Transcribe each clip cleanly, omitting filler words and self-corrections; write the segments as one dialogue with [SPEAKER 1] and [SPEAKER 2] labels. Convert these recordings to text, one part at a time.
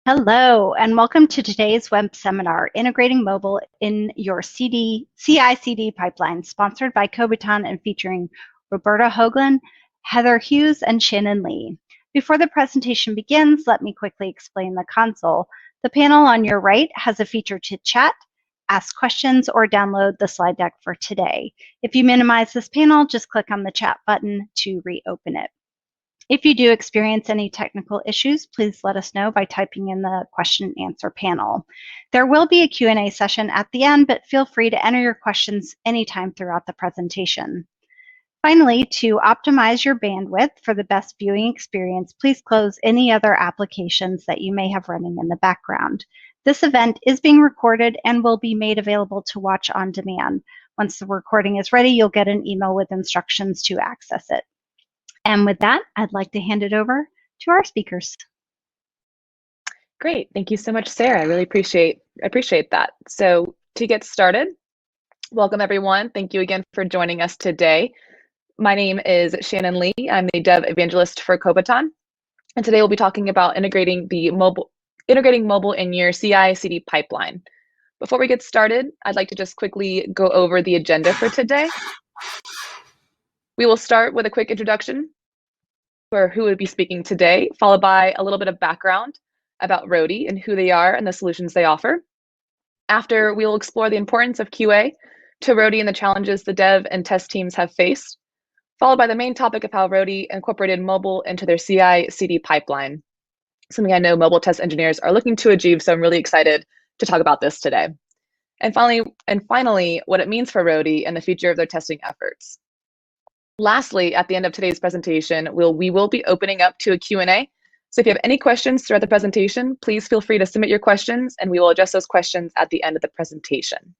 [SPEAKER 1] Hello, and welcome to today's web seminar, Integrating Mobile in Your CI/CD Pipeline, sponsored by Kobiton and featuring Roberta Hoagland, Heather Hughes, and Shannon Lee. Before the presentation begins, let me quickly explain the console. The panel on your right has a feature to chat, ask questions, or download the slide deck for today. If you minimize this panel, just click on the chat button to reopen it. If you do experience any technical issues, please let us know by typing in the question and answer panel. There will be a Q&A session at the end, but feel free to enter your questions anytime throughout the presentation. Finally, to optimize your bandwidth for the best viewing experience, please close any other applications that you may have running in the background. This event is being recorded and will be made available to watch on demand. Once the recording is ready, you'll get an email with instructions to access it. And with that, I'd like to hand it over to our speakers.
[SPEAKER 2] Great, thank you so much, Sarah. I really appreciate that. So to get started, welcome everyone. Thank you again for joining us today. My name is Shannon Lee. I'm the Dev Evangelist for Kobiton, and today we'll be talking about integrating mobile in your CI/CD pipeline. Before we get started, I'd like to just quickly go over the agenda for today. We will start with a quick introduction for who would be speaking today, followed by a little bit of background about Roadie and who they are and the solutions they offer. After, we will explore the importance of QA to Roadie and the challenges the dev and test teams have faced, followed by the main topic of how Roadie incorporated mobile into their CI/CD pipeline, something I know mobile test engineers are looking to achieve, so I'm really excited to talk about this today. And finally, what it means for Roadie and the future of their testing efforts. Lastly, at the end of today's presentation, we will be opening up to a Q&A. So if you have any questions throughout the presentation, please feel free to submit your questions and we will address those questions at the end of the presentation.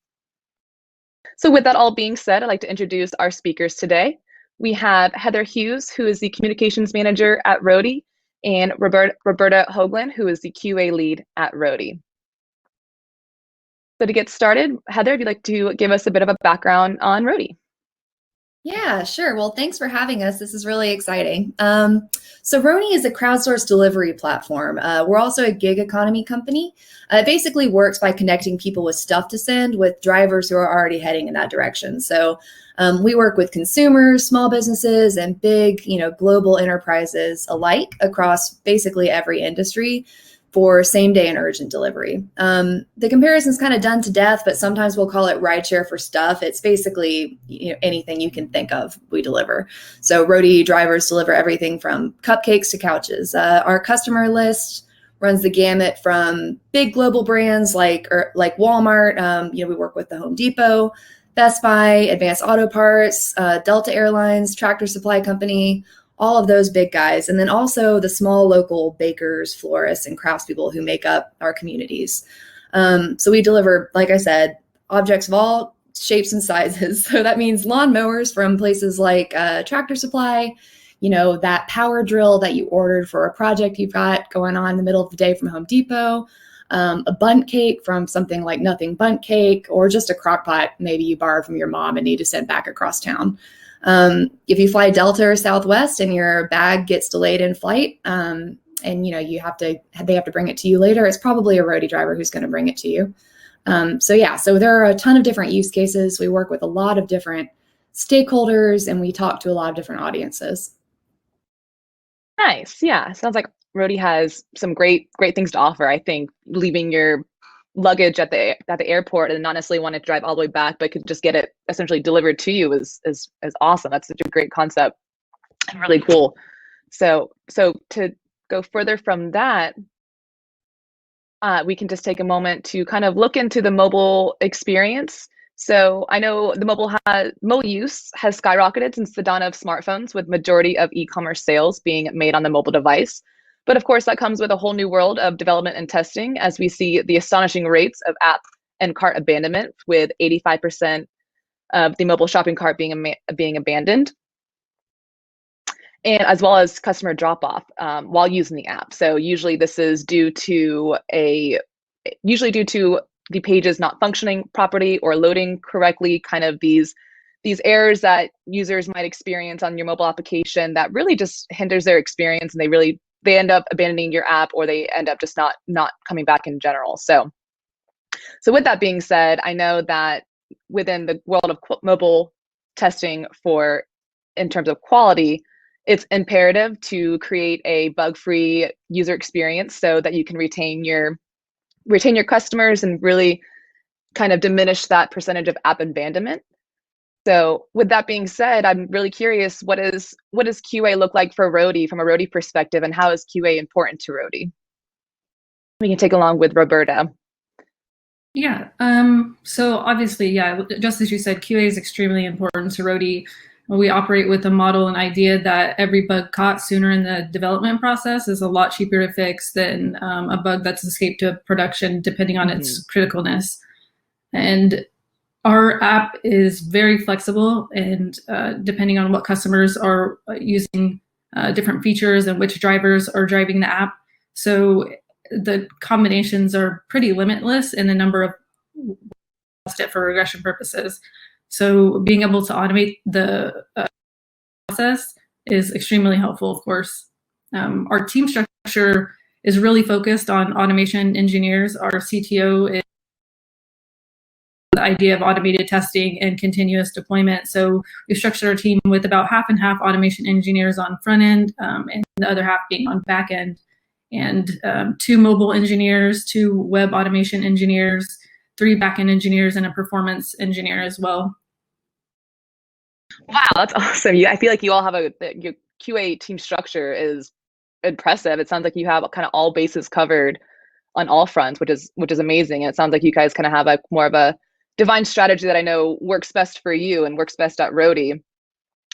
[SPEAKER 2] So with that all being said, I'd like to introduce our speakers today. We have Heather Hughes, who is the Communications Manager at Roadie, and Roberta Hoagland, who is the QA Lead at Roadie. So to get started, Heather, if you'd like to give us a bit of a background on Roadie.
[SPEAKER 3] Yeah, sure. Well, thanks for having us. This is really exciting. So Roadie is a crowdsourced delivery platform. We're also a gig economy company. It basically works by connecting people with stuff to send with drivers who are already heading in that direction. So we work with consumers, small businesses, and big, global enterprises alike across basically every industry for same day and urgent delivery. The comparison's kind of done to death, but sometimes we'll call it rideshare for stuff. It's basically anything you can think of, we deliver. So Roadie drivers deliver everything from cupcakes to couches. Our customer list runs the gamut from big global brands like Walmart. We work with the Home Depot, Best Buy, Advanced Auto Parts, Delta Airlines, Tractor Supply Company, all of those big guys. And then also the small local bakers, florists, and craftspeople who make up our communities. So we deliver, like I said, objects of all shapes and sizes. So that means lawn mowers from places like Tractor Supply, that power drill that you ordered for a project you've got going on in the middle of the day from Home Depot, a bundt cake from something like Nothing Bundt Cake, or just a crock pot maybe you borrowed from your mom and need to send back across town. If you fly Delta or Southwest and your bag gets delayed in flight, and they have to bring it to you later, it's probably a Roadie driver who's going to bring it to you. So there are a ton of different use cases. We work with a lot of different stakeholders and we talk to a lot of different audiences.
[SPEAKER 2] Nice. Yeah, sounds like Roadie has some great things to offer. I think leaving your luggage at the airport and not necessarily want to drive all the way back, but could just get it essentially delivered to you is awesome. That's such a great concept and really cool. So to go further from that, we can just take a moment to kind of look into the mobile experience. So I know the mobile use has skyrocketed since the dawn of smartphones, with majority of e-commerce sales being made on the mobile device. But of course, that comes with a whole new world of development and testing, as we see the astonishing rates of app and cart abandonment, with 85% of the mobile shopping cart being abandoned, and as well as customer drop-off while using the app. So usually this is due to the pages not functioning properly or loading correctly, kind of these errors that users might experience on your mobile application that really just hinders their experience, and they end up abandoning your app, or they end up just not coming back in general. So with that being said, I know that within the world of mobile testing in terms of quality, it's imperative to create a bug-free user experience so that you can retain your customers and really kind of diminish that percentage of app abandonment. So with that being said, I'm really curious, what does QA look like for Roadie from a Roadie perspective, and how is QA important to Roadie? We can take along with Roberta.
[SPEAKER 4] Yeah, so obviously, yeah, just as you said, QA is extremely important to Roadie. We operate with a model and idea that every bug caught sooner in the development process is a lot cheaper to fix than a bug that's escaped to production, depending on its criticalness. And our app is very flexible, and depending on what customers are using, different features and which drivers are driving the app. So the combinations are pretty limitless in the number of for regression purposes. So being able to automate the process is extremely helpful, of course. Our team structure is really focused on automation engineers. Our CTO is the idea of automated testing and continuous deployment. So we structured our team with about half and half automation engineers on front end, and the other half being on back end. And 2 mobile engineers, 2 web automation engineers, 3 backend engineers, and a performance engineer as well.
[SPEAKER 2] Wow, that's awesome. I feel like you all have your QA team structure is impressive. It sounds like you have kind of all bases covered on all fronts, which is amazing. And it sounds like you guys kind of have more of a divine strategy that I know works best for you and works best at Roadie.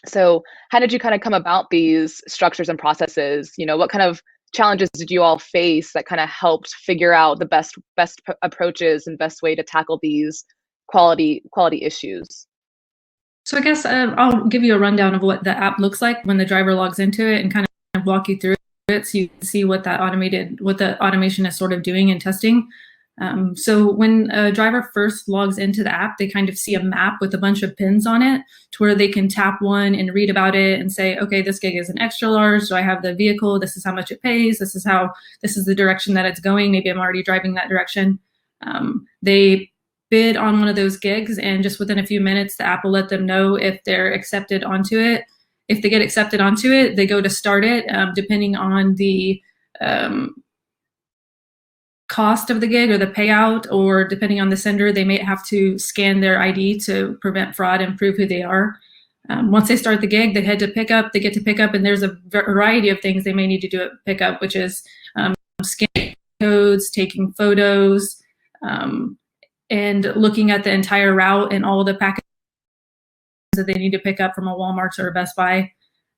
[SPEAKER 2] So how did you kind of come about these structures and processes? What kind of challenges did you all face that kind of helped figure out the best approaches and best way to tackle these quality issues?
[SPEAKER 4] So I guess I'll give you a rundown of what the app looks like when the driver logs into it, and kind of walk you through it so you can see what the automation is sort of doing in testing. So when a driver first logs into the app, they kind of see a map with a bunch of pins on it to where they can tap one and read about it and say, okay, this gig is an extra large. So I have the vehicle. This is how much it pays. This is the direction that it's going. Maybe I'm already driving that direction. They bid on one of those gigs, and just within a few minutes, the app will let them know if they're accepted onto it. If they get accepted onto it, they go to start it, depending on the cost of the gig or the payout, or depending on the sender, they may have to scan their ID to prevent fraud and prove who they are. Once they start the gig, they head to pickup. They get to pickup, and there's a variety of things they may need to do at pickup, which is scanning codes, taking photos, and looking at the entire route and all the packages that they need to pick up from a Walmart or a Best Buy.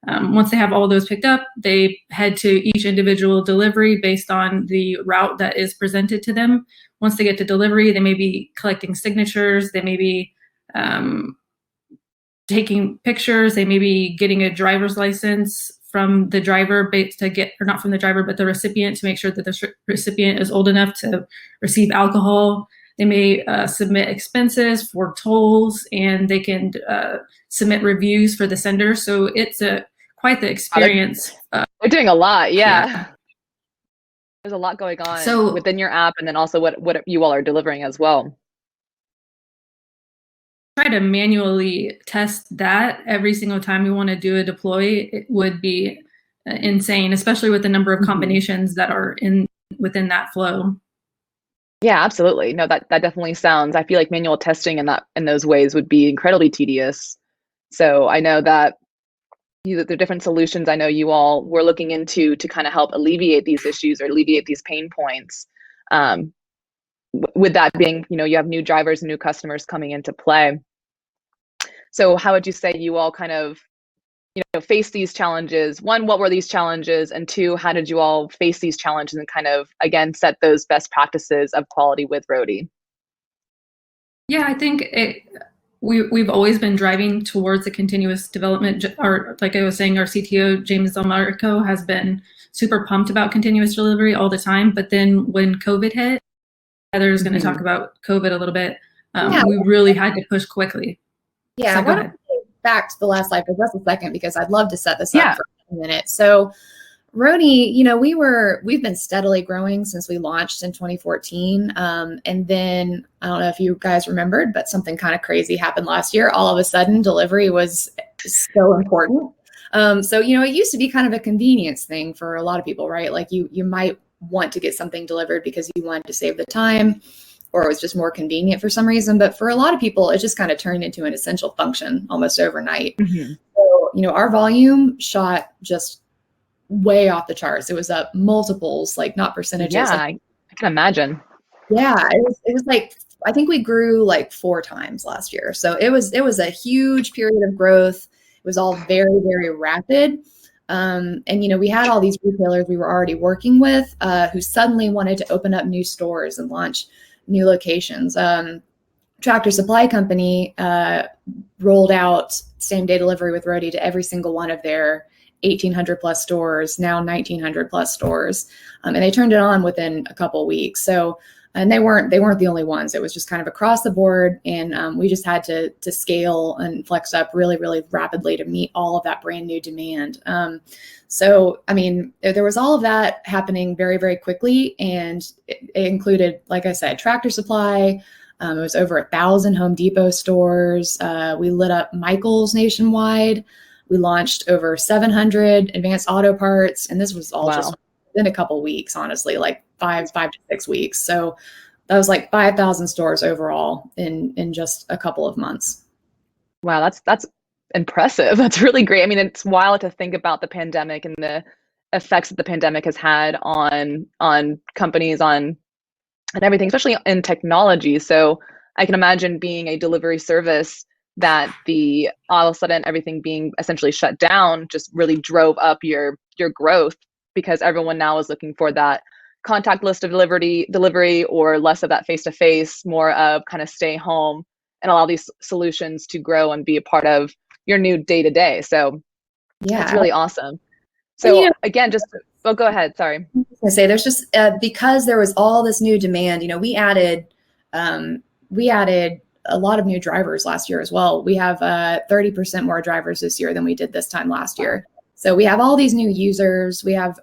[SPEAKER 4] Once they have all those picked up, they head to each individual delivery based on the route that is presented to them. Once they get to delivery, they may be collecting signatures. They may be taking pictures. They may be getting a driver's license from the driver or not from the driver, but the recipient, to make sure that the recipient is old enough to receive alcohol. They may submit expenses for tolls, and they can submit reviews for the sender. So it's quite the experience.
[SPEAKER 2] They're doing a lot, yeah. There's a lot going on within your app, and then also what you all are delivering as well.
[SPEAKER 4] Try to manually test that every single time we want to do a deploy. It would be insane, especially with the number of combinations that are within that flow.
[SPEAKER 2] Yeah, absolutely. No, that definitely sounds. I feel like manual testing in those ways would be incredibly tedious. So I know that the different solutions I know you all were looking into to kind of help alleviate these issues or alleviate these pain points. With that being, you have new drivers and new customers coming into play. So how would you say you all kind of, face these challenges? One, what were these challenges? And 2, how did you all face these challenges and kind of, again, set those best practices of quality with Roadie?
[SPEAKER 4] Yeah, I think we've always been driving towards a continuous development. Or like I was saying, our CTO, James Delmarco, has been super pumped about continuous delivery all the time. But then when COVID hit, Heather is going to talk about COVID a little bit. We really had to push quickly.
[SPEAKER 3] Yeah,
[SPEAKER 4] so
[SPEAKER 3] back to the last slide for just a second, because I'd love to set this up for a minute. So Roadie, we've been steadily growing since we launched in 2014. And then I don't know if you guys remembered, but something kind of crazy happened last year. All of a sudden, delivery was so important. So, it used to be kind of a convenience thing for a lot of people, right? Like you might want to get something delivered because you wanted to save the time, or it was just more convenient for some reason. But for a lot of people, it just kind of turned into an essential function almost overnight.
[SPEAKER 2] Mm-hmm.
[SPEAKER 3] So, our volume shot just way off the charts. It was up multiples, like not percentages.
[SPEAKER 2] Yeah, I can imagine.
[SPEAKER 3] Yeah, it was like, I think we grew like 4 times last year. So it was a huge period of growth. It was all very, very rapid. And, we had all these retailers we were already working with who suddenly wanted to open up new stores and launch new locations. Tractor Supply Company rolled out same day delivery with Roadie to every single one of their 1,800 plus stores, now 1,900 plus stores. And they turned it on within a couple of weeks. So, and they weren't the only ones. It was just kind of across the board. And we just had to scale and flex up really, really rapidly to meet all of that brand new demand. So, I mean, there was all of that happening very, very quickly. And it included, like I said, Tractor Supply. It was over 1,000 Home Depot stores. We lit up Michael's nationwide. We launched over 700 advanced auto parts. And this was all just in a couple weeks, honestly, like five to 6 weeks. So that was like 5,000 stores overall in just a couple of months.
[SPEAKER 2] Wow, that's impressive. That's really great. I mean, it's wild to think about the pandemic and the effects that the pandemic has had on companies, and everything, especially in technology. So I can imagine being a delivery service that all of a sudden everything being essentially shut down just really drove up your growth, because everyone now is looking for that contactless delivery or less of that face-to-face, more of kind of stay home, and allow these solutions to grow and be a part of your new day-to-day. So yeah, it's really awesome. So again, go ahead. Sorry.
[SPEAKER 3] I was gonna say, there's just because there was all this new demand. We added a lot of new drivers last year as well. We have 30% more drivers this year than we did this time last year. So we have all these new users. We have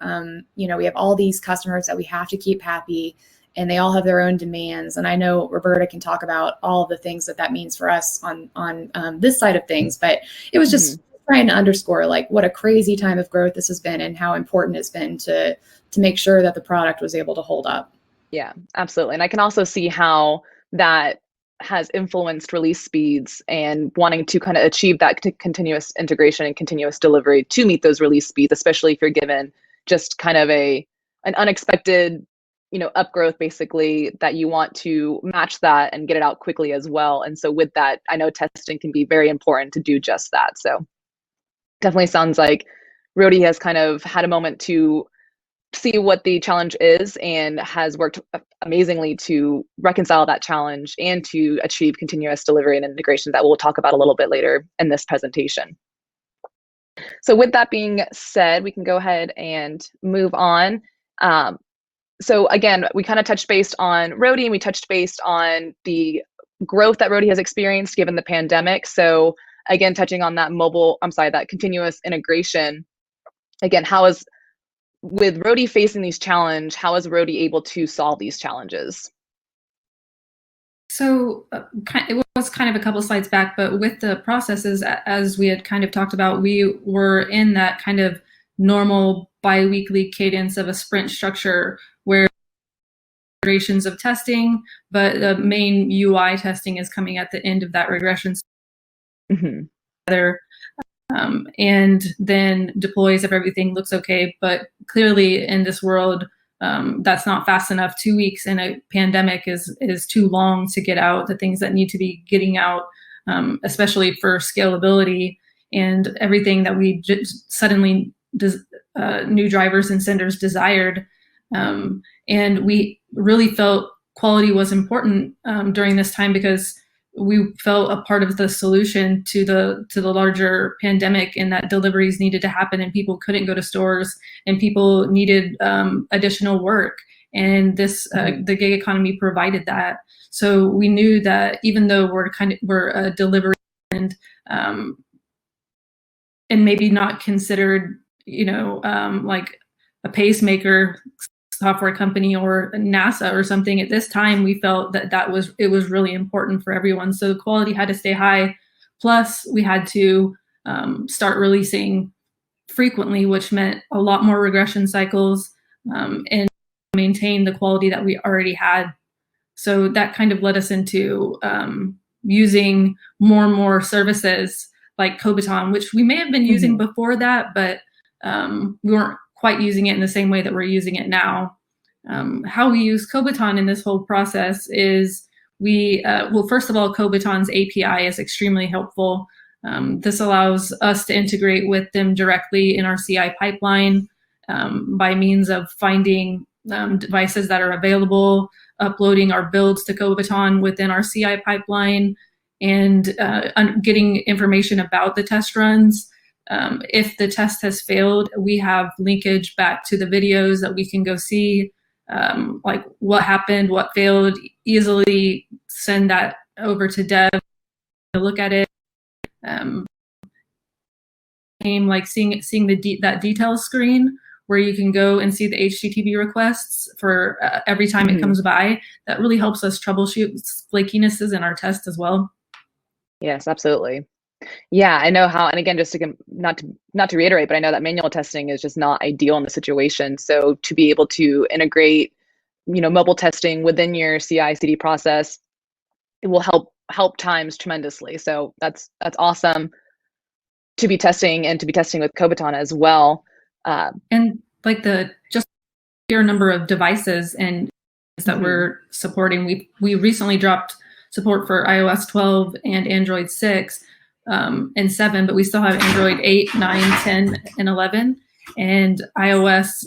[SPEAKER 3] we have all these customers that we have to keep happy, and they all have their own demands. And I know Roberta can talk about all of the things that means for us on this side of things. But it was just trying to underscore like what a crazy time of growth this has been, and how important it's been to make sure that the product was able to hold up.
[SPEAKER 2] Yeah, absolutely. And I can also see how that has influenced release speeds and wanting to kind of achieve that continuous integration and continuous delivery to meet those release speeds, especially if you're given just kind of an unexpected, upgrowth, basically, that you want to match that and get it out quickly as well. And so with that, I know testing can be very important to do just that. So definitely sounds like Roadie has kind of had a moment to see what the challenge is and has worked amazingly to reconcile that challenge and to achieve continuous delivery and integration that we'll talk about a little bit later in this presentation. So with that being said, we can go ahead and move on. So again, we kind of touched base on Roadie, and we touched base on the growth that Roadie has experienced given the pandemic. So again, touching on that continuous integration. Again, with Roadie facing these challenges, how is Roadie able to solve these challenges?
[SPEAKER 4] So it was kind of a couple slides back, but with the processes, as we had kind of talked about, we were in that kind of normal bi-weekly cadence of a sprint structure where iterations of testing, but the main UI testing is coming at the end of that regression. And then deploys if everything looks okay. But clearly in this world, that's not fast enough. 2 weeks in a pandemic is too long to get out the things that need to be getting out, especially for scalability and everything that we just suddenly new drivers and senders desired. And we really felt quality was important during this time, because we felt a part of the solution to the larger pandemic, and that deliveries needed to happen, and people couldn't go to stores, and people needed additional work. And the gig economy provided that. So we knew that even though we're a delivery and maybe not considered, like a pacemaker software company or NASA or something. At this time, we felt that it was really important for everyone. So the quality had to stay high. Plus, we had to start releasing frequently, which meant a lot more regression cycles and maintain the quality that we already had. So that kind of led us into using more and more services like Kobiton, which we may have been using before that, but we weren't quite using it in the same way that we're using it now. How we use Kobiton in this whole process is well, first of all, Kobiton's API is extremely helpful. This allows us to integrate with them directly in our CI pipeline by means of finding devices that are available, uploading our builds to Kobiton within our CI pipeline, and getting information about the test runs. If the test has failed, we have linkage back to the videos that we can go see, like what happened, what failed, easily send that over to dev to look at it. Like seeing that details screen where you can go and see the HTTP requests for every time it comes by. That really helps us troubleshoot flakinesses in our test as well.
[SPEAKER 2] Yes, absolutely. Yeah, I know how, and again, just to not to reiterate, but I know that manual testing is just not ideal in the situation. So to be able to integrate, mobile testing within your CI/CD process, it will help times tremendously. So that's awesome to be testing with Kobiton as well.
[SPEAKER 4] And like just sheer number of devices and that we're supporting. We recently dropped support for iOS 12 and Android 6 and 7, but we still have Android 8, 9, 10, and 11, and iOS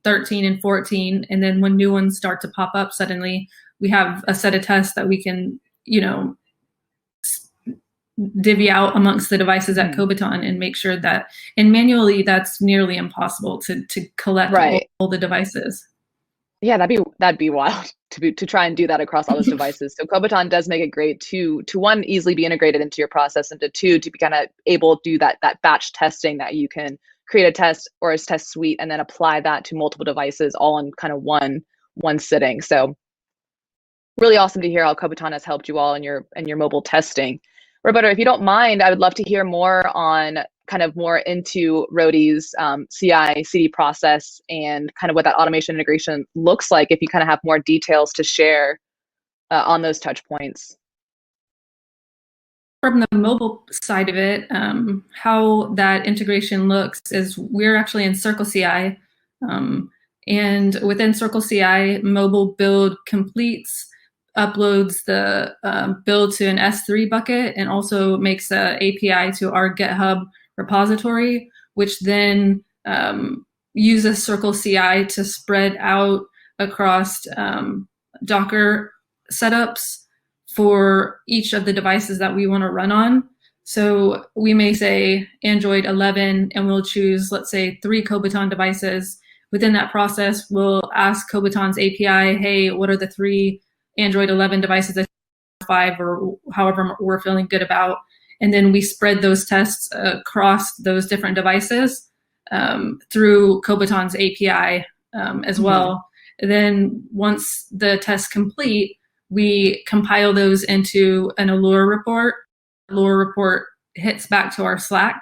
[SPEAKER 4] 13 and 14. And then when new ones start to pop up suddenly, we have a set of tests that we can, divvy out amongst the devices at Kobiton and make sure that, and manually that's nearly impossible to collect all the devices.
[SPEAKER 2] Yeah, that'd be wild to try and do that across all those devices. So Kobiton does make it great to one, easily be integrated into your process, and to two, to be kind of able to do that batch testing, that you can create a test or a test suite and then apply that to multiple devices all in kind of one sitting. So really awesome to hear how Kobiton has helped you all in your mobile testing. Roberto, if you don't mind, I would love to hear more on kind of more into Roadie's CI/CD process and kind of what that automation integration looks like, if you kind of have more details to share on those touch points.
[SPEAKER 4] From the mobile side of it, how that integration looks is we're actually in Circle CI, and within Circle CI, mobile build completes, uploads the build to an S3 bucket, and also makes an API to our GitHub repository, which then uses Circle CI to spread out across Docker setups for each of the devices that we want to run on. So we may say Android 11, and we'll choose, let's say, 3 Kobiton devices. Within that process, we'll ask Kobiton's API, hey, what are the 3 Android 11 devices, 5, or however we're feeling good about. And then we spread those tests across those different devices through Kobiton's API as well. And then once the tests complete, we compile those into an Allure report. Allure report hits back to our Slack,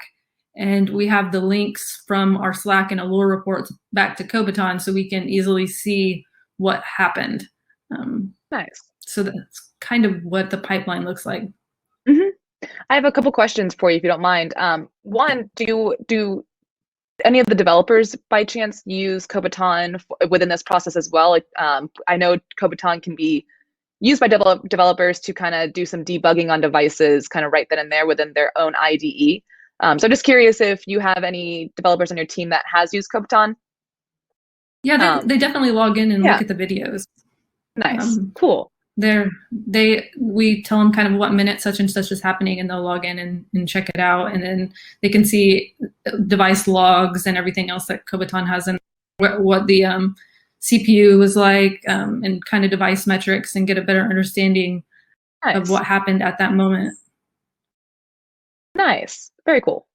[SPEAKER 4] and we have the links from our Slack and Allure reports back to Kobiton, so we can easily see what happened.
[SPEAKER 2] Nice.
[SPEAKER 4] So that's kind of what the pipeline looks like.
[SPEAKER 2] I have a couple questions for you, if you don't mind. One, do any of the developers by chance use Kobiton within this process as well? Like, I know Kobiton can be used by developers to kind of do some debugging on devices, kind of right then and there within their own IDE. So just curious if you have any developers on your team that has used Kobiton.
[SPEAKER 4] Yeah, they definitely log in and look at the videos.
[SPEAKER 2] Nice, cool.
[SPEAKER 4] We tell them kind of what minute such and such is happening, and they'll log in and check it out, and then they can see device logs and everything else that Kobiton has, and what the CPU was like, and kind of device metrics, and get a better understanding of what happened at that moment.
[SPEAKER 2] Nice, very cool.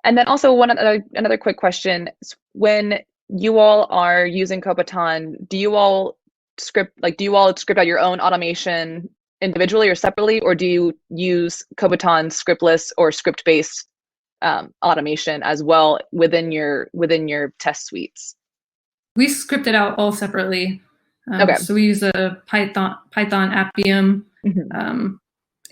[SPEAKER 2] And then also another quick question: when you all are using Kobiton, do you all script out your own automation individually or separately, or do you use Kobiton scriptless or script-based automation as well within your test suites?
[SPEAKER 4] We script it out all separately.
[SPEAKER 2] Okay.
[SPEAKER 4] So we use a Python Appium,
[SPEAKER 2] Mm-hmm.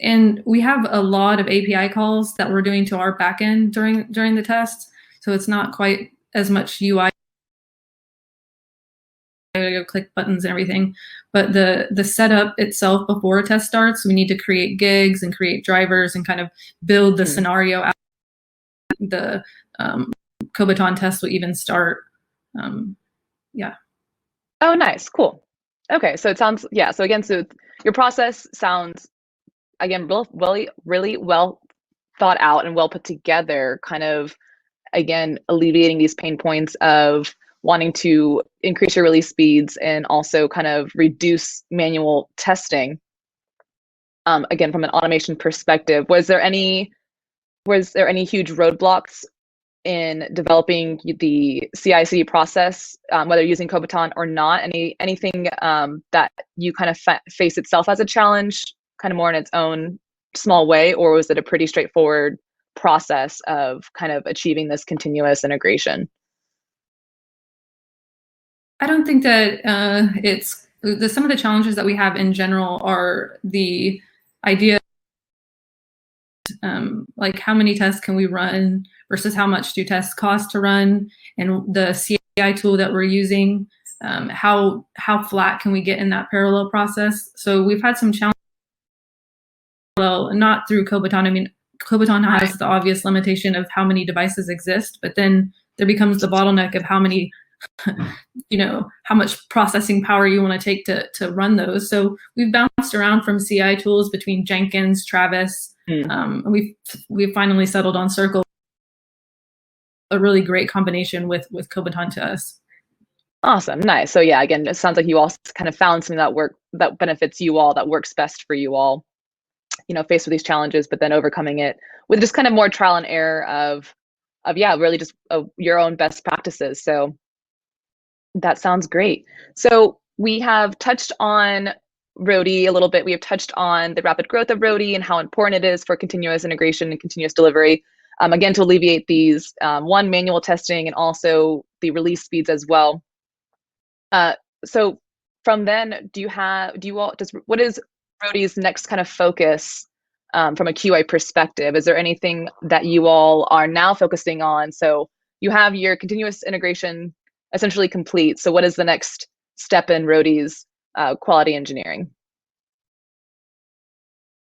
[SPEAKER 4] and we have a lot of API calls that we're doing to our backend during the test. So it's not quite as much UI. Go click buttons and everything, but the setup itself before a test starts, we need to create gigs and create drivers and kind of build the scenario out. The Kobiton test will even start. Yeah.
[SPEAKER 2] Oh, nice, cool. Okay, so it sounds, yeah. So again, so your process sounds, again, really well thought out and well put together. Kind of, again, alleviating these pain points of wanting to increase your release speeds and also kind of reduce manual testing. Again, from an automation perspective, was there any huge roadblocks in developing the CI/CD process, whether using Kobiton or not? Anything that you kind of face itself as a challenge, kind of more in its own small way, or was it a pretty straightforward process of kind of achieving this continuous integration?
[SPEAKER 4] I don't think that it's some of the challenges that we have in general are the idea like how many tests can we run versus how much do tests cost to run, and the CI tool that we're using, how flat can we get in that parallel process. So we've had some challenges, well, not through Kobiton. I mean, Kobiton has the obvious limitation of how many devices exist, but then there becomes the bottleneck of how many how much processing power you want to take to run those. So we've bounced around from CI tools between Jenkins, Travis. We've finally settled on Circle, a really great combination with Kobiton to us.
[SPEAKER 2] Awesome, nice. So yeah, again, it sounds like you all kind of found something that benefits you all, that works best for you all, faced with these challenges, but then overcoming it with just kind of more trial and error of really just your own best practices. So that sounds great. So we have touched on Roadie a little bit. We have touched on the rapid growth of Roadie and how important it is for continuous integration and continuous delivery. Again, to alleviate these manual testing and also the release speeds as well. So from then, what is Roadie's next kind of focus from a QA perspective? Is there anything that you all are now focusing on? So you have your continuous integration essentially complete. So what is the next step in Roadie's quality engineering?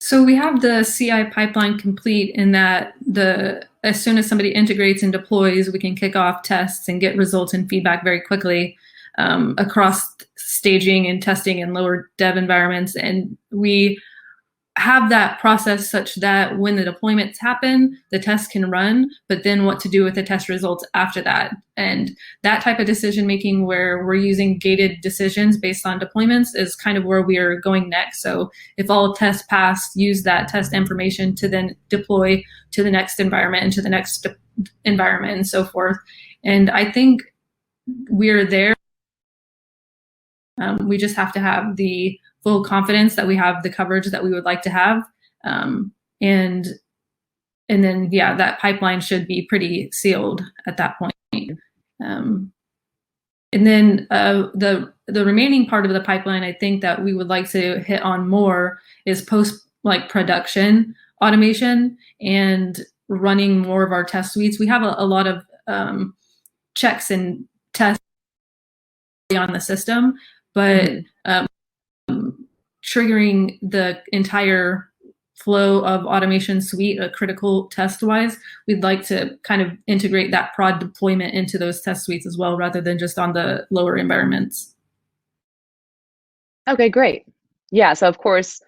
[SPEAKER 4] So we have the CI pipeline complete in that as soon as somebody integrates and deploys, we can kick off tests and get results and feedback very quickly across staging and testing in lower dev environments. And we have that process such that when the deployments happen, the tests can run, but then what to do with the test results after that. And that type of decision making where we're using gated decisions based on deployments is kind of where we are going next. So if all tests pass, use that test information to then deploy to the next environment and to the next environment and so forth. And I think we're there. We just have to have the full confidence that we have the coverage that we would like to have. And then, yeah, that pipeline should be pretty sealed at that point. And then the remaining part of the pipeline, I think that we would like to hit on more is production automation and running more of our test suites. We have a lot of checks and tests on the system, but triggering the entire flow of automation suite, a critical test-wise, we'd like to kind of integrate that prod deployment into those test suites as well, rather than just on the lower environments.
[SPEAKER 2] Okay, great. Yeah, so of course,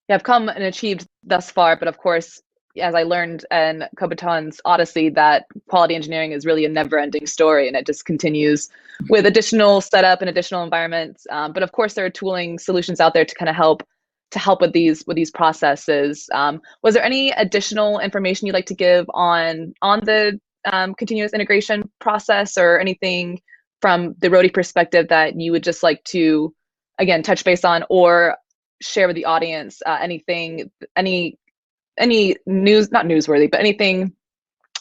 [SPEAKER 2] you have come and achieved thus far, but of course, as I learned in Kobiton's Odyssey, that quality engineering is really a never-ending story, and it just continues with additional setup and additional environments. But of course, there are tooling solutions out there to kind of help with these processes. Was there any additional information you'd like to give on the continuous integration process, or anything from the Roadie perspective that you would just like to, again, touch base on or share with the audience? Anything, any news, not newsworthy, but anything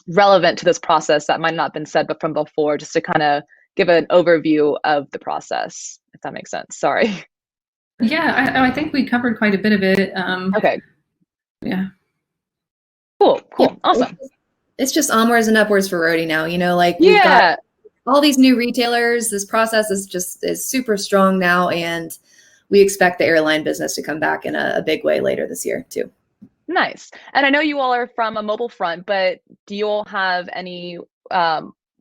[SPEAKER 2] relevant to this process that might not have been said but from before, just to kind of give an overview of the process, if that makes sense. Sorry.
[SPEAKER 4] Yeah, I think we covered quite a bit of it.
[SPEAKER 2] Okay.
[SPEAKER 4] Yeah.
[SPEAKER 2] Cool.
[SPEAKER 3] Yeah,
[SPEAKER 2] Awesome.
[SPEAKER 3] it's just onwards and upwards for Roadie now. Like
[SPEAKER 2] we've got
[SPEAKER 3] all these new retailers. This process is super strong now, and we expect the airline business to come back in a big way later this year too.
[SPEAKER 2] Nice. And I know you all are from a mobile front, but do you all have any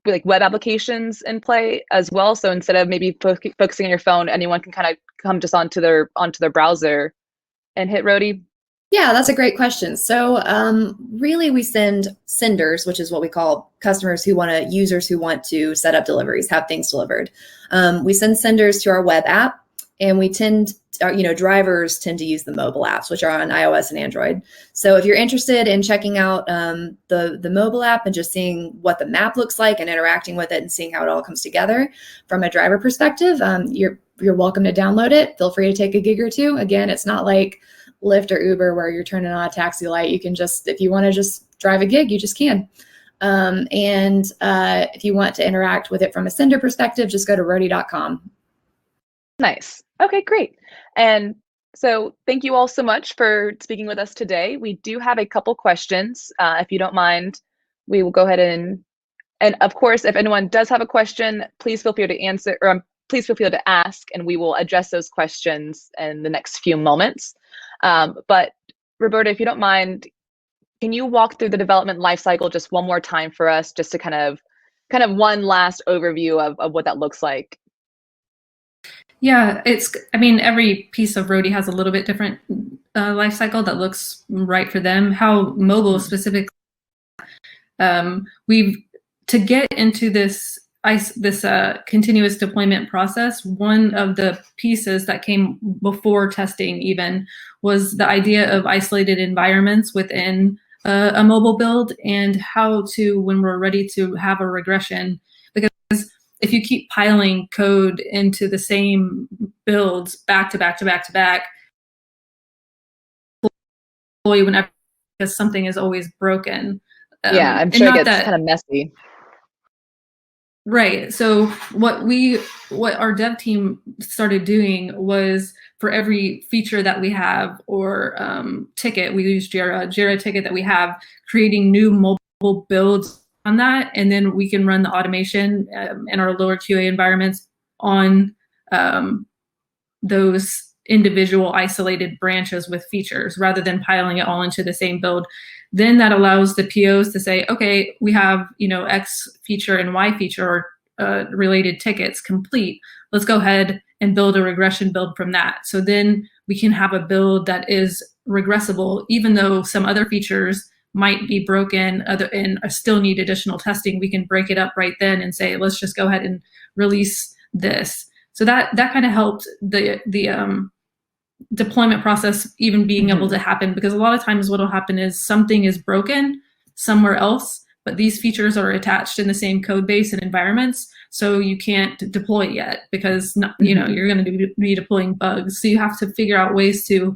[SPEAKER 2] like web applications in play as well? So instead of maybe focusing on your phone, anyone can kind of come just onto their browser and hit Roadie?
[SPEAKER 3] Yeah, that's a great question. So really we send senders, which is what we call customers users who want to set up deliveries, have things delivered. We send senders to our web app, and we drivers tend to use the mobile apps, which are on iOS and Android. So if you're interested in checking out the mobile app and just seeing what the map looks like and interacting with it and seeing how it all comes together from a driver perspective, you're welcome to download it. Feel free to take a gig or two. Again, it's not like Lyft or Uber where you're turning on a taxi light. You can just, if you want to just drive a gig, you just can. If you want to interact with it from a sender perspective, just go to roadie.com.
[SPEAKER 2] Nice. Okay, great. And so thank you all so much for speaking with us today. We do have a couple questions. If you don't mind, we will go ahead and of course, if anyone does have a question, please feel free to answer, or please feel free to ask, and we will address those questions in the next few moments. But Roberta, if you don't mind, can you walk through the development lifecycle just one more time for us, just to kind of one last overview of what that looks like?
[SPEAKER 4] Yeah, every piece of Roadie has a little bit different life cycle that looks right for them. How mobile specifically, to get into this continuous deployment process, one of the pieces that came before testing even was the idea of isolated environments within a mobile build, and how to, when we're ready to have a regression, because if you keep piling code into the same builds back to back to back to back, whenever, because something is always broken.
[SPEAKER 2] Yeah, I'm sure it gets kind of messy.
[SPEAKER 4] Right. So what our dev team started doing was, for every feature that we have or ticket, we use Jira ticket that we have, creating new mobile builds on that, and then we can run the automation in our lower QA environments on those individual isolated branches with features, rather than piling it all into the same build. Then that allows the POs to say, okay, we have X feature and Y feature or related tickets complete. Let's go ahead and build a regression build from that. So then we can have a build that is regressible, even though some other features might be broken and still need additional testing. We can break it up right then and say, let's just go ahead and release this. So that kind of helped the deployment process even being able to happen, because a lot of times what will happen is something is broken somewhere else, but these features are attached in the same code base and environments, so you can't deploy yet, because you're going to be deploying bugs. So you have to figure out ways to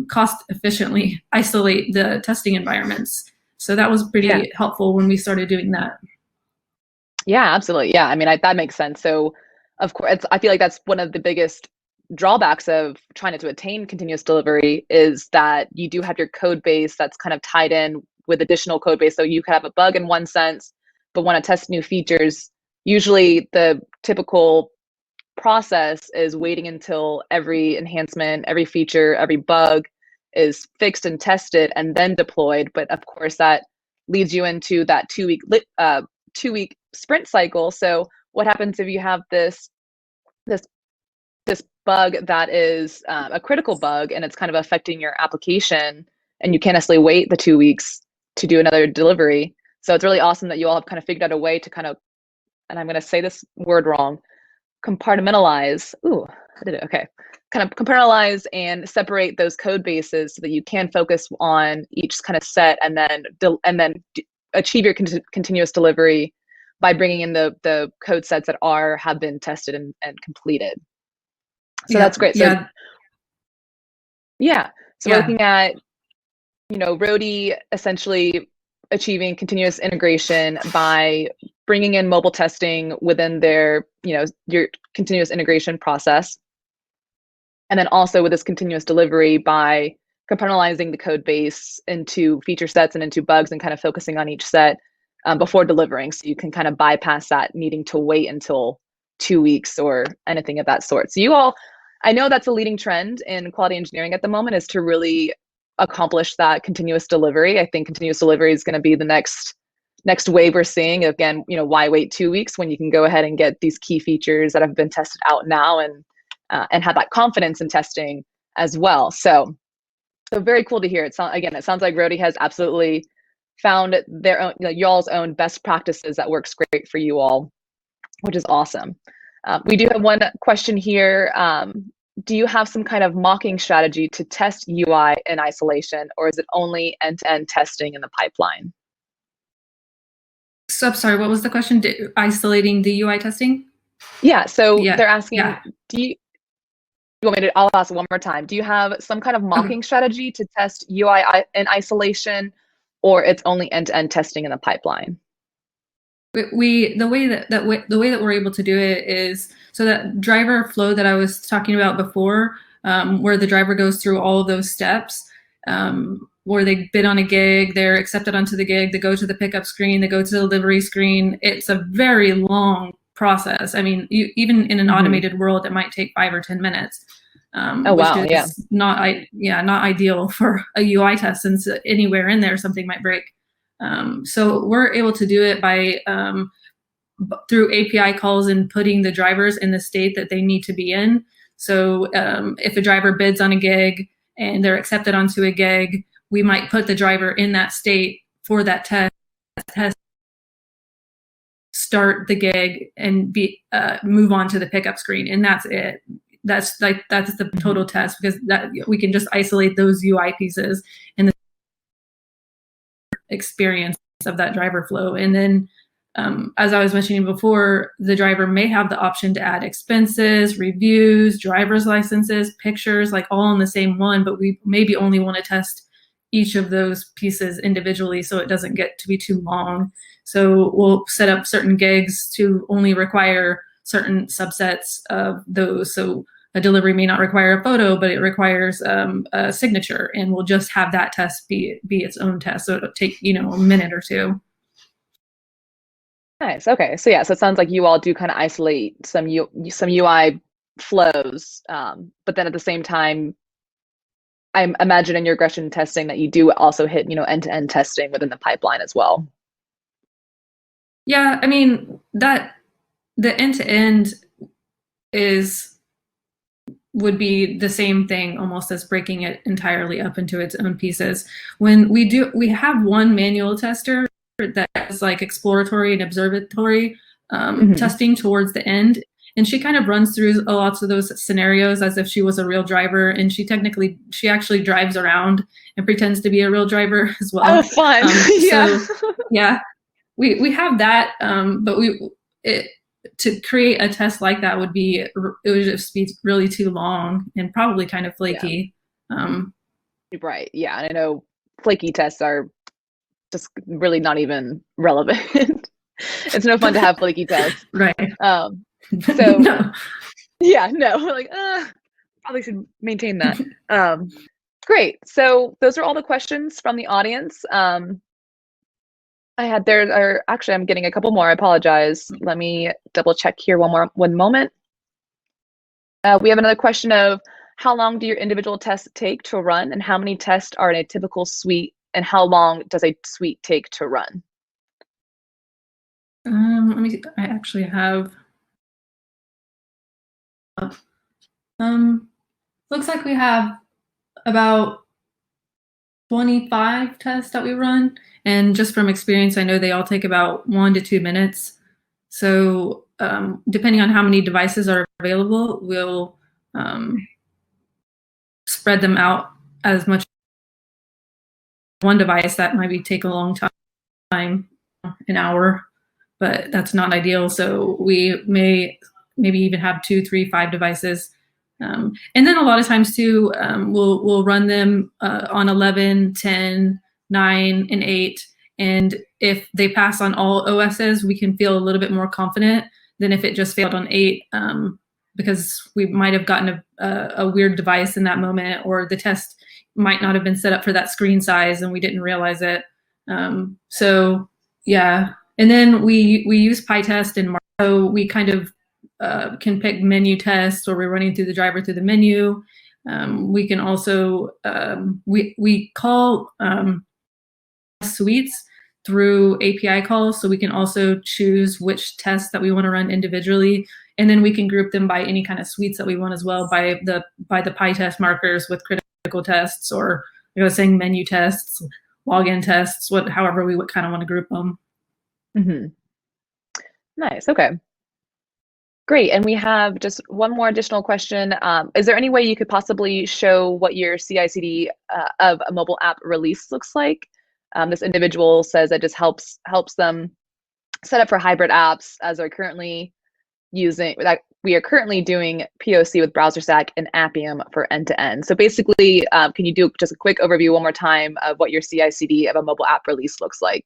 [SPEAKER 4] cost efficiently isolate the testing environments. So that was pretty helpful when we started doing that.
[SPEAKER 2] Yeah, absolutely. Yeah, I mean, that makes sense. So of course, I feel like that's one of the biggest drawbacks of trying to attain continuous delivery, is that you do have your code base that's kind of tied in with additional code base. So you could have a bug in one sense, but want to test new features. Usually the typical process is waiting until every enhancement, every feature, every bug is fixed and tested and then deployed. But of course that leads you into that two-week sprint cycle. So what happens if you have this bug that is a critical bug and it's kind of affecting your application, and you can't necessarily wait the 2 weeks to do another delivery? So it's really awesome that you all have kind of figured out a way to kind of, and I'm going to say this word wrong, compartmentalize. Ooh, I did it. Okay. Kind of compartmentalize and separate those code bases so that you can focus on each kind of set, and then achieve your continuous delivery by bringing in the code sets that have been tested and completed. So that's great. So so we're looking at, Roadie essentially achieving continuous integration by bringing in mobile testing within their, your continuous integration process. And then also with this continuous delivery by compartmentalizing the code base into feature sets and into bugs and kind of focusing on each set before delivering. So you can kind of bypass that needing to wait until 2 weeks or anything of that sort. So I know that's a leading trend in quality engineering at the moment, is to really accomplish that continuous delivery. I think continuous delivery is going to be the next wave we're seeing. Again, why wait 2 weeks when you can go ahead and get these key features that have been tested out now and have that confidence in testing as well. So very cool to hear. It sounds like Roadie has absolutely found their own, y'all's own best practices that works great for you all, which is awesome. We do have one question here. Do you have some kind of mocking strategy to test UI in isolation, or is it only end-to-end testing in the pipeline?
[SPEAKER 4] So I'm sorry, what was the question? Isolating the UI testing?
[SPEAKER 2] Yeah, so they're asking, I'll ask it one more time. Do you have some kind of mocking strategy to test UI in isolation, or it's only end-to-end testing in the pipeline?
[SPEAKER 4] The way that we're able to do it is, so that driver flow that I was talking about before, where the driver goes through all of those steps, where they bid on a gig, they're accepted onto the gig, they go to the pickup screen, they go to the delivery screen. It's a very long process. I mean, even in an automated world, it might take 5 or 10 minutes. Which is not ideal for a UI test, since anywhere in there something might break. So we're able to do it by through API calls and putting the drivers in the state that they need to be in. So if a driver bids on a gig and they're accepted onto a gig, we might put the driver in that state for that test, start the gig, and move on to the pickup screen, and that's it. That's the total test, because that we can just isolate those UI pieces and the experience of that driver flow. And then, as I was mentioning before, the driver may have the option to add expenses, reviews, driver's licenses, pictures, like all in the same one, but we maybe only want to test each of those pieces individually so it doesn't get to be too long. So we'll set up certain gigs to only require certain subsets of those. So a delivery may not require a photo, but it requires a signature, and we'll just have that test be its own test. So it'll take, a minute or two.
[SPEAKER 2] Nice. Okay. So so it sounds like you all do kind of isolate some UI flows, but then at the same time, I imagine in your regression testing that you do also hit, end-to-end testing within the pipeline as well.
[SPEAKER 4] Yeah, I mean, that the end-to-end would be the same thing almost as breaking it entirely up into its own pieces. When we have one manual tester that is like exploratory and observatory testing towards the end. And she kind of runs through lots of those scenarios as if she was a real driver. And she actually drives around and pretends to be a real driver as well.
[SPEAKER 2] Oh, fun.
[SPEAKER 4] So yeah, we have that. But to create a test like that would just be really too long and probably kind of flaky.
[SPEAKER 2] Right. Yeah. And I know flaky tests are just really not even relevant. It's no fun to have flaky tests.
[SPEAKER 4] Right.
[SPEAKER 2] So
[SPEAKER 4] no.
[SPEAKER 2] Yeah, no, we're like, probably should maintain that. Great. So those are all the questions from the audience. I'm getting a couple more. I apologize. Let me double check here one moment. We have another question of, how long do your individual tests take to run, and how many tests are in a typical suite, and how long does a suite take to run?
[SPEAKER 4] Let me see. I actually have. Looks like we have about 25 tests that we run, and just from experience, I know they all take about 1 to 2 minutes. So depending on how many devices are available, we'll spread them out as much. One device that might take a long time, an hour. but that's not ideal. So we may maybe even have 2, 3, 5 devices. And then a lot of times too, we'll run them on 11, 10, 9, and 8. And if they pass on all OSs, we can feel a little bit more confident than if it just failed on 8, because we might have gotten a weird device in that moment, or the test might not have been set up for that screen size and we didn't realize it. So yeah, and then we use PiTest and so we kind of can pick menu tests, or we're running through the driver through the menu. We can also we call suites through API calls, so we can also choose which tests that we want to run individually, and then we can group them by any kind of suites that we want as well, by the PiTest markers with critical tests, or saying menu tests, login tests, however we would kind of want to group them.
[SPEAKER 2] Mm-hmm. Nice. Okay. Great. And we have just one more additional question. Is there any way you could possibly show what your CI/CD of a mobile app release looks like? This individual says it just helps them set up for hybrid apps, as they're currently using that. We are currently doing POC with BrowserStack and Appium for end-to-end. So basically, can you do just a quick overview one more time of what your CI/CD of a mobile app release looks like?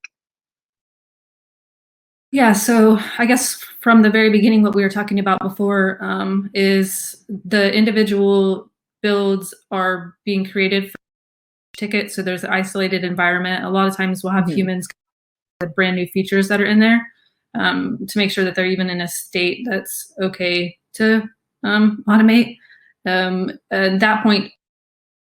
[SPEAKER 4] Yeah, so I guess from the very beginning, what we were talking about before is the individual builds are being created for tickets. So there's an isolated environment. A lot of times we'll have humans with brand new features that are in there to make sure that they're even in a state that's okay to automate. At that point,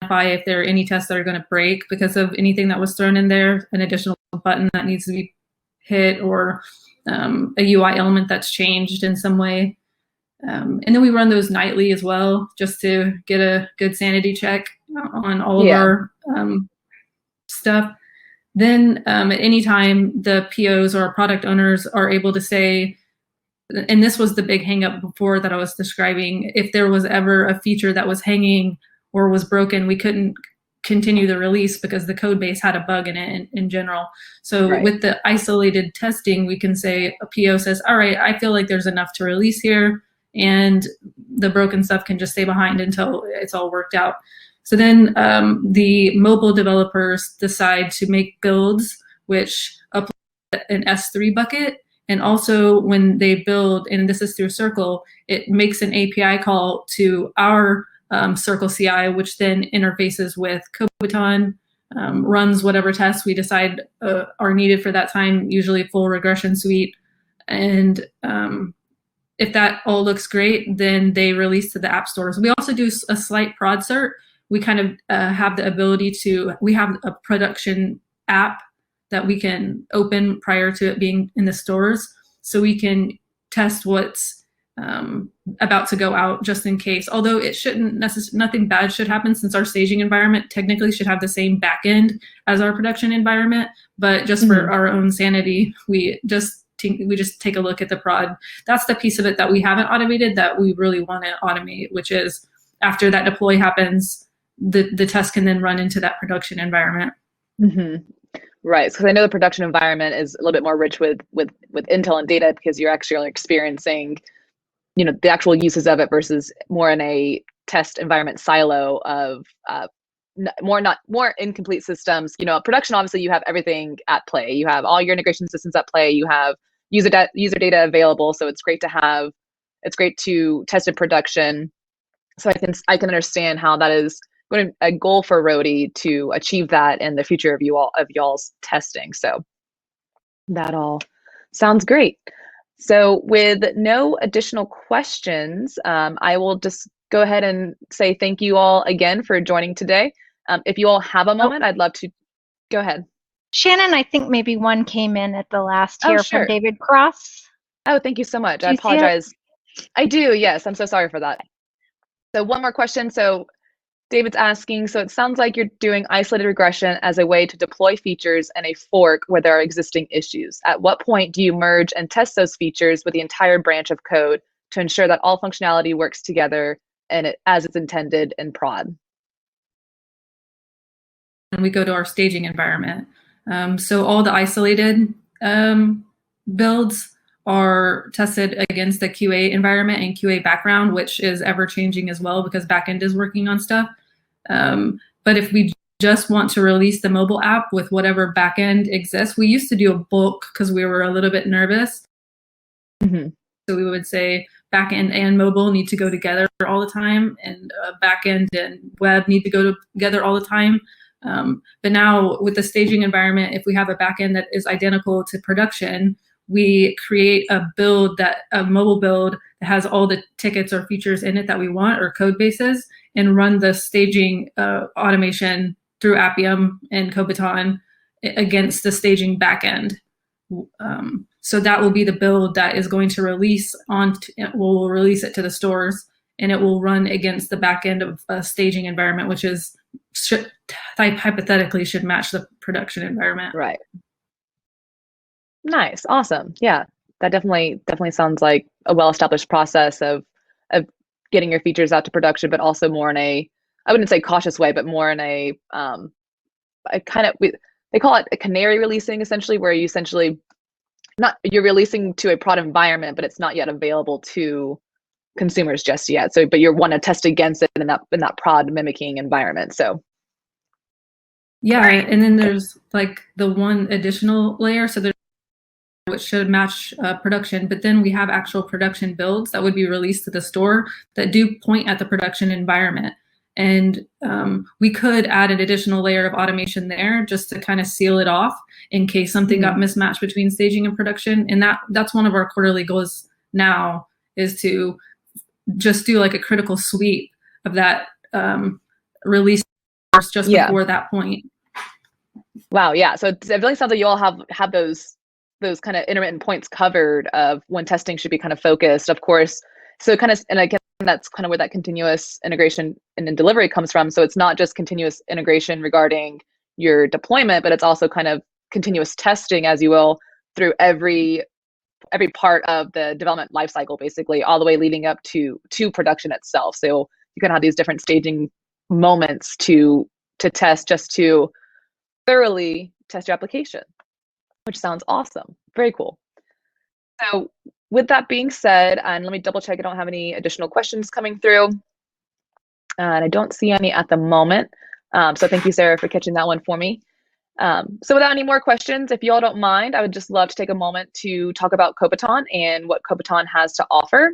[SPEAKER 4] identify if there are any tests that are going to break because of anything that was thrown in there, an additional button that needs to be hit, or a UI element that's changed in some way. And then we run those nightly as well, just to get a good sanity check on all of our stuff. Then at any time, the POs or our product owners are able to say, and this was the big hang up before that I was describing, if there was ever a feature that was hanging or was broken, we couldn't continue the release because the code base had a bug in it in general. So with the isolated testing, we can say, a PO says, all right, I feel like there's enough to release here, and the broken stuff can just stay behind until it's all worked out. So then the mobile developers decide to make builds which apply an S3 bucket. And also when they build, and this is through Circle, it makes an API call to our Circle CI, which then interfaces with Kobiton, runs whatever tests we decide are needed for that time, usually full regression suite. And if that all looks great, then they release to the app stores. We also do a slight prod cert. We kind of have the ability we have a production app that we can open prior to it being in the stores. So we can test what's about to go out just in case. Although it shouldn't nothing bad should happen, since our staging environment technically should have the same backend as our production environment. But just for our own sanity, we just take a look at the prod. That's the piece of it that we haven't automated that we really want to automate, which is after that deploy happens, the test can then run into that production environment.
[SPEAKER 2] Right, because I know the production environment is a little bit more rich with intel and data, because you're actually experiencing, the actual uses of it, versus more in a test environment silo of more incomplete systems. Production, obviously you have everything at play. You have all your integration systems at play. You have user data available, so it's great to test in production. So I can understand how that is going to be a goal for Roadie to achieve that in the future of y'all's testing. So that all sounds great. So with no additional questions, I will just go ahead and say thank you all again for joining today. If you all have a moment, I'd love to go ahead.
[SPEAKER 1] Shannon, I think maybe one came in at the last here from David Cross.
[SPEAKER 2] Oh, thank you so much. I apologize. I do, yes. I'm so sorry for that. So one more question. So David's asking, so it sounds like you're doing isolated regression as a way to deploy features in a fork where there are existing issues. At what point do you merge and test those features with the entire branch of code to ensure that all functionality works together and as it's intended in prod?
[SPEAKER 4] And we go to our staging environment. So all the isolated builds are tested against the QA environment and QA background, which is ever changing as well because backend is working on stuff. But if we just want to release the mobile app with whatever backend exists, we used to do a bulk because we were a little bit nervous.
[SPEAKER 2] Mm-hmm.
[SPEAKER 4] So we would say backend and mobile need to go together all the time, and backend and web need to go together all the time. But now with the staging environment, if we have a backend that is identical to production, we create a mobile build that has all the tickets or features in it that we want, or code bases, and run the staging automation through Appium and Kobiton against the staging backend. So that will be the build that is going to release we'll release it to the stores, and it will run against the backend of a staging environment, which is hypothetically should match the production environment.
[SPEAKER 2] Right. Nice. Awesome. Yeah, that definitely sounds like a well-established process of getting your features out to production, but also more in I wouldn't say cautious way, but more in they call it a canary releasing, essentially, where you essentially you're releasing to a prod environment, but it's not yet available to consumers just yet. So, but you want to test against it in that prod mimicking environment. So,
[SPEAKER 4] yeah, and then there's like the one additional layer, so which should match production, but then we have actual production builds that would be released to the store that do point at the production environment. And we could add an additional layer of automation there just to kind of seal it off in case something got mismatched between staging and production. And that's one of our quarterly goals now, is to just do like a critical sweep of that release just before that point.
[SPEAKER 2] Wow. Yeah. So it really sounds like you all have those kind of intermittent points covered of when testing should be kind of focused, of course. So and again, that's kind of where that continuous integration and then delivery comes from. So it's not just continuous integration regarding your deployment, but it's also kind of continuous testing, as you will, through every part of the development lifecycle, basically, all the way leading up to production itself. So you can have these different staging moments to test, just to thoroughly test your application, which sounds awesome. Very cool. So with that being said, and let me double check I don't have any additional questions coming through. And I don't see any at the moment. So thank you, Sarah, for catching that one for me. So without any more questions, if you all don't mind, I would just love to take a moment to talk about Kobiton and what Kobiton has to offer.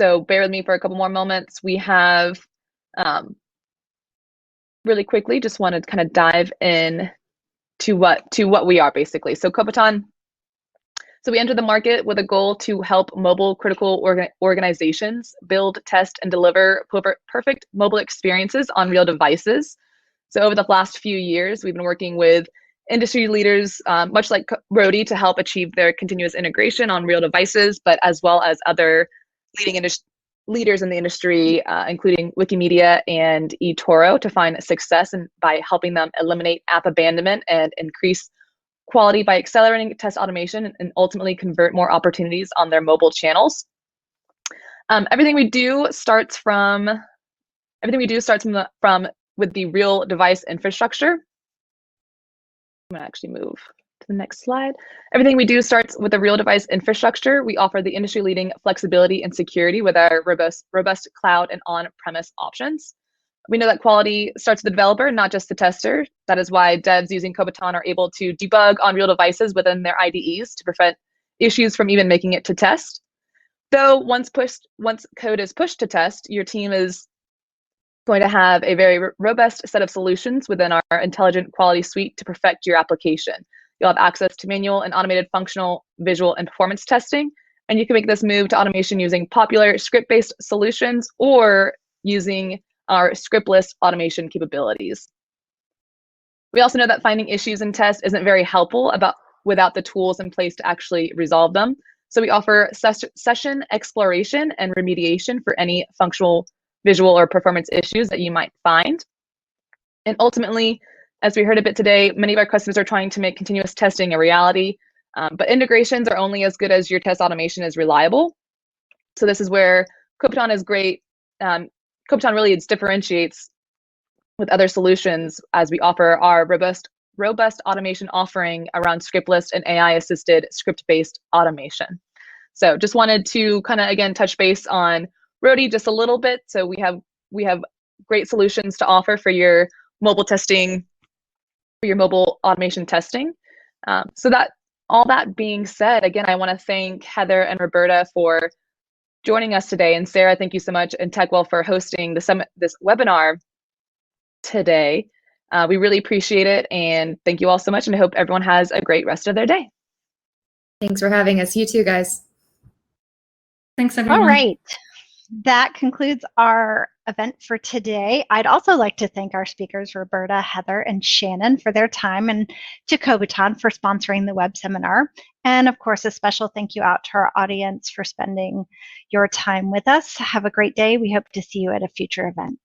[SPEAKER 2] So bear with me for a couple more moments. We have, really quickly, just want to kind of dive in to what we are, basically. So Kobiton, so we enter the market with a goal to help mobile critical organizations build, test, and deliver perfect mobile experiences on real devices. So over the last few years, we've been working with industry leaders, much like Roadie, to help achieve their continuous integration on real devices, but as well as other leading leaders in the industry, including Wikimedia and eToro, to find success by helping them eliminate app abandonment and increase quality by accelerating test automation and ultimately convert more opportunities on their mobile channels. Everything we do starts from with the real device infrastructure. I'm gonna actually move to the next slide. Everything we do starts with the real device infrastructure. We offer the industry-leading flexibility and security with our robust cloud and on-premise options. We know that quality starts with the developer, not just the tester. That is why devs using Kobiton are able to debug on real devices within their IDEs to prevent issues from even making it to test. Though once code is pushed to test, your team is going to have a very robust set of solutions within our intelligent quality suite to perfect your application. You'll have access to manual and automated functional, visual, and performance testing, and you can make this move to automation using popular script-based solutions or using our scriptless automation capabilities. We also know that finding issues in tests isn't very helpful without the tools in place to actually resolve them. So we offer session exploration and remediation for any functional, visual, or performance issues that you might find. And ultimately, as we heard a bit today, many of our customers are trying to make continuous testing a reality, but integrations are only as good as your test automation is reliable. So this is where Kobiton is great. Kobiton really differentiates with other solutions as we offer our robust robust automation offering around scriptless and AI-assisted script-based automation. So just wanted to kind of, again, touch base on Roadie just a little bit. So we have great solutions to offer for your mobile testing, for your mobile automation testing. So that all that being said, again, I want to thank Heather and Roberta for joining us today, and Sarah, thank you so much, and TechWell for hosting this webinar today. We really appreciate it, and thank you all so much, and I hope everyone has a great rest of their day.
[SPEAKER 3] Thanks for having us. You too, guys.
[SPEAKER 4] Thanks, everyone.
[SPEAKER 1] All right. That concludes our event for today. I'd also like to thank our speakers, Roberta, Heather, and Shannon, for their time, and to Kobiton for sponsoring the web seminar. And of course, a special thank you out to our audience for spending your time with us. Have a great day. We hope to see you at a future event.